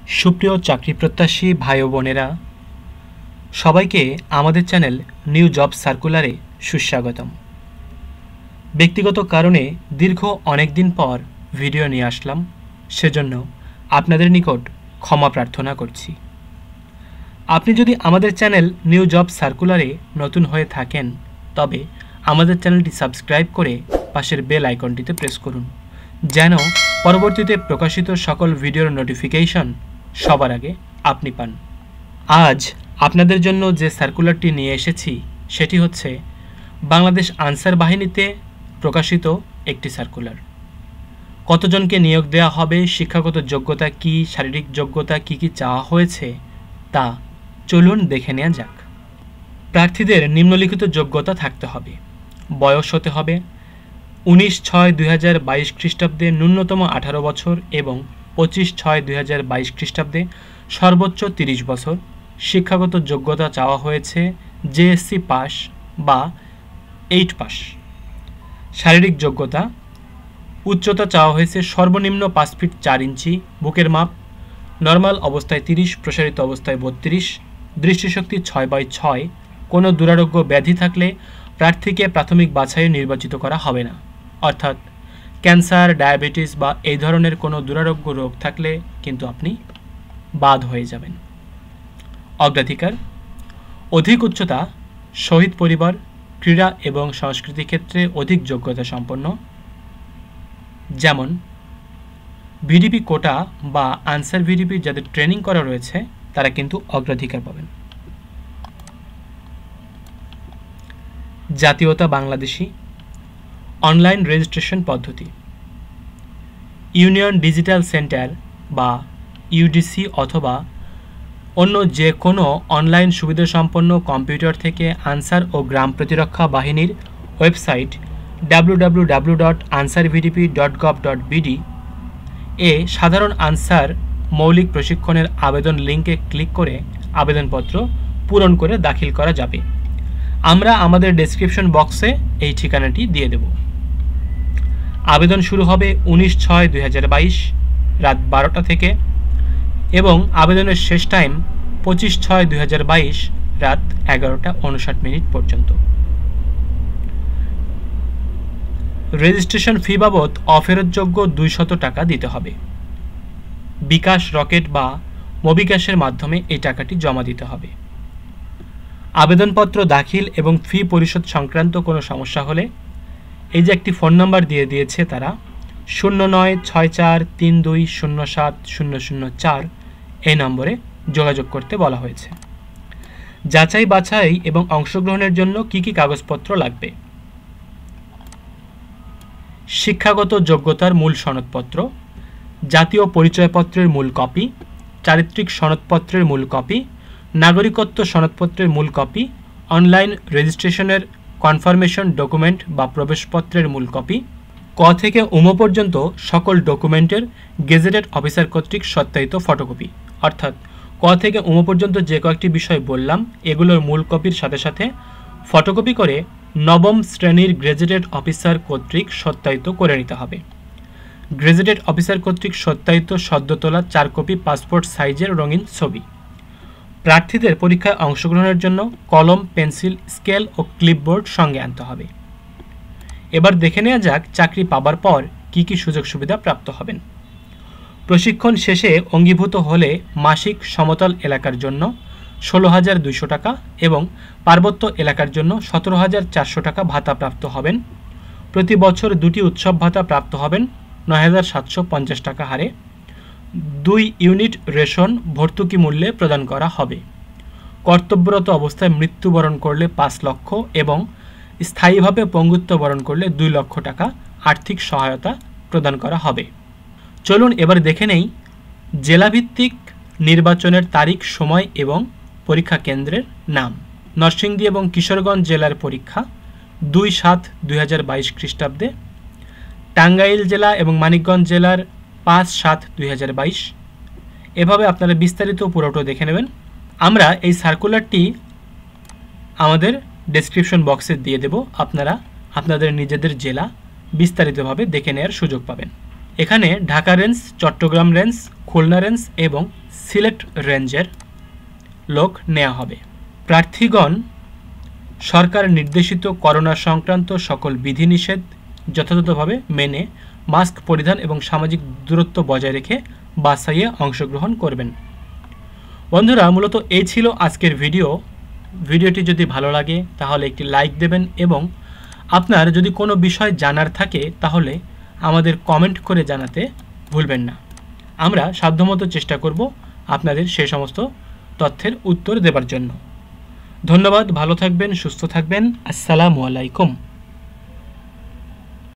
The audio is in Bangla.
সুপ্রিয় চাকরি প্রত্যাশী ভাই ও বোনেরা, সবাইকে আমাদের চ্যানেল নিউ জব সার্কুলারে সুস্বাগতম। ব্যক্তিগত কারণে দীর্ঘ অনেক দিন পর ভিডিও নিয়ে আসলাম, সেজন্য আপনাদের নিকট ক্ষমা প্রার্থনা করছি। আপনি যদি আমাদের চ্যানেল নিউ জব সার্কুলারে নতুন হয়ে থাকেন, তবে আমাদের চ্যানেলটি সাবস্ক্রাইব করে পাশের বেল আইকনটিতে প্রেস করুন, যেন পরবর্তীতে প্রকাশিত সকল ভিডিওর নোটিফিকেশন সবার আগে আপনি পান। আজ আপনাদের জন্য যে সার্কুলারটি নিয়ে এসেছি সেটি হচ্ছে বাংলাদেশ আনসার বাহিনীতে প্রকাশিত একটি সার্কুলার। কতজনকে নিয়োগ দেওয়া হবে, শিক্ষাগত যোগ্যতা কী, শারীরিক যোগ্যতা কী কী চাওয়া হয়েছে তা চলুন দেখে নেওয়া যাক। প্রার্থীদের নিম্নলিখিত যোগ্যতা থাকতে হবে। বয়স হতে হবে 19/6/2022 খ্রিস্টাব্দে ন্যূনতম 18 বছর এবং 25/6/2022 খ্রিস্টাব্দে সর্বোচ্চ 30 বছর। শিক্ষাগত যোগ্যতা চাওয়া হয়েছে জেএসসি পাস বা 8 পাস। শারীরিক যোগ্যতা, উচ্চতা চাওয়া হয়েছে সর্বনিম্ন 5 ফিট 4 ইঞ্চি, বুকের মাপ নর্মাল অবস্থায় 30, প্রসারিত অবস্থায় 32, দৃষ্টিশক্তি 6/6। কোনো দুরারোগ্য ব্যাধি থাকলে প্রার্থীকে প্রাথমিক বাছাইয়ে নির্বাচিত করা হবে না, অর্থাৎ ক্যান্সার, ডায়াবেটিস বা এই ধরনের কোনো দুরারোগ্য রোগ থাকলে কিন্তু আপনি বাদ হয়ে যাবেন। অগ্রাধিকার, অধিক উচ্চতা, শহীদ পরিবার, ক্রীড়া এবং সংস্কৃতি ক্ষেত্রে অধিক যোগ্যতা সম্পন্ন, যেমন ভিডিপি কোটা বা আনসার ভিডিপি যাদের ট্রেনিং করা রয়েছে তারা কিন্তু অগ্রাধিকার পাবেন। জাতীয়তা বাংলাদেশি, অনলাইন রেজিস্ট্রেশন পদ্ধতি, ইউনিয়ন ডিজিটাল সেন্টার বা ইউডিসি অথবা অন্য যে কোনো অনলাইন সুবিধাসম্পন্ন কম্পিউটার থেকে আনসার ও গ্রাম প্রতিরক্ষা বাহিনীর ওয়েবসাইট www.ansarvdp.gov.bd এ সাধারণ আনসার মৌলিক প্রশিক্ষণের আবেদন লিঙ্কে ক্লিক করে আবেদনপত্র পূরণ করে দাখিল করা যাবে। আমরা আমাদের ডেসক্রিপশন বক্সে এই ঠিকানাটি দিয়ে দেব। আবেদন শুরু হবে 19/6/2022 রাত 12টা থেকে এবং আবেদনের শেষ টাইম 25/6/2022 রাত 11:59 পর্যন্ত। রেজিস্ট্রেশন ফি বাবদ অফেরতযোগ্য 200 টাকা দিতে হবে। বিকাশ, রকেট বা মোবিক্যাশের মাধ্যমে এই টাকাটি জমা দিতে হবে। আবেদনপত্র দাখিল এবং ফি পরিশোধ সংক্রান্ত কোনো সমস্যা হলে এই যে একটি ফোন নাম্বার দিয়ে দিয়েছে তারা 096432070004 এই নম্বরে যোগাযোগ করতে বলা হয়েছে। যাচাই বাছাই এবং অংশগ্রহণের জন্য কি কি কাগজপত্র লাগবে? শিক্ষাগত যোগ্যতার মূল সনদপত্র, জাতীয় পরিচয়পত্রের মূল কপি, চারিত্রিক সনদপত্রের মূল কপি, নাগরিকত্ব সনদপত্রের মূল কপি, অনলাইন রেজিস্ট্রেশনের কনফার্মেশন ডকুমেন্ট বা প্রবেশপত্রের মূল কপি, ক থেকে উম পর্যন্ত সকল ডকুমেন্টের গেজেটেড অফিসার কর্তৃক সত্যায়িত ফটোকপি, অর্থাৎ ক থেকে উম পর্যন্ত যে কয়েকটি বিষয় বললাম এগুলোর মূল কপির সাথে সাথে ফটোকপি করে নবম শ্রেণীর গেজেটেড অফিসার কর্তৃক সত্যায়িত করে নিতে হবে। গেজেটেড অফিসার কর্তৃক সত্যায়িত সদ্য তোলা 4 কপি পাসপোর্ট সাইজের রঙিন ছবি। প্রার্থীদের পরীক্ষায় অংশগ্রহণের জন্য কলম, পেন্সিল, স্কেল ও ক্লিপবোর্ড সঙ্গে আনতে হবে। এবার দেখে নেওয়া যাক চাকরি পাবার পর কি কি সুযোগ সুবিধা প্রাপ্ত হবেন। প্রশিক্ষণ শেষে অঙ্গীভূত হলে মাসিক সমতল এলাকার জন্য 16,200 টাকা এবং পার্বত্য এলাকার জন্য 17,400 টাকা ভাতা প্রাপ্ত হবেন। প্রতি বছর 2টি উৎসব ভাতা প্রাপ্ত হবেন 9,750 টাকা হারে। 2 ইউনিট রেশন ভর্তুকি মূল্যে প্রদান করা হবে। কর্তব্যরত অবস্থায় মৃত্যুবরণ করলে 5 লক্ষ এবং স্থায়ীভাবে পঙ্গুত্ব বরণ করলে 2 লক্ষ টাকা আর্থিক সহায়তা প্রদান করা হবে। চলুন এবার দেখে নেই জেলাভিত্তিক নির্বাচনের তারিখ, সময় এবং পরীক্ষা কেন্দ্রের নাম। নরসিংদী এবং কিশোরগঞ্জ জেলার পরীক্ষা 2/7/2022 খ্রিস্টাব্দে। টাঙ্গাইল জেলা এবং মানিকগঞ্জ জেলার 5/7/2022। এভাবে আপনারা বিস্তারিত পুরোটা দেখে নেবেন। আমরা এই সার্কুলারটি আমাদের ডেসক্রিপশন বক্সে দিয়ে দেব, আপনারা আপনাদের নিজেদের জেলা বিস্তারিতভাবে দেখে নেওয়ার সুযোগ পাবেন। এখানে Dhaka range, Chattogram range, Khulna range এবং সিলেট রেঞ্জের লোক নেওয়া হবে। প্রার্থীগণ সরকার নির্দেশিত করোনা সংক্রান্ত সকল বিধিনিষেধ যথাযথভাবে মেনে মাস্ক পরিধান এবং সামাজিক দূরত্ব বজায় রেখে বাছাইয়ে অংশগ্রহণ করবেন। বন্ধুরা, মূলত এই ছিল আজকের ভিডিওটি যদি ভালো লাগে তাহলে একটি লাইক দেবেন এবং আপনার যদি কোনো বিষয় জানার থাকে তাহলে আমাদের কমেন্ট করে জানাতে ভুলবেন না। আমরা সাধ্যমতো চেষ্টা করব আপনাদের সেই সমস্ত তথ্যের উত্তর দেবার জন্য। ধন্যবাদ, ভালো থাকবেন, সুস্থ থাকবেন। আসসালামু আলাইকুম।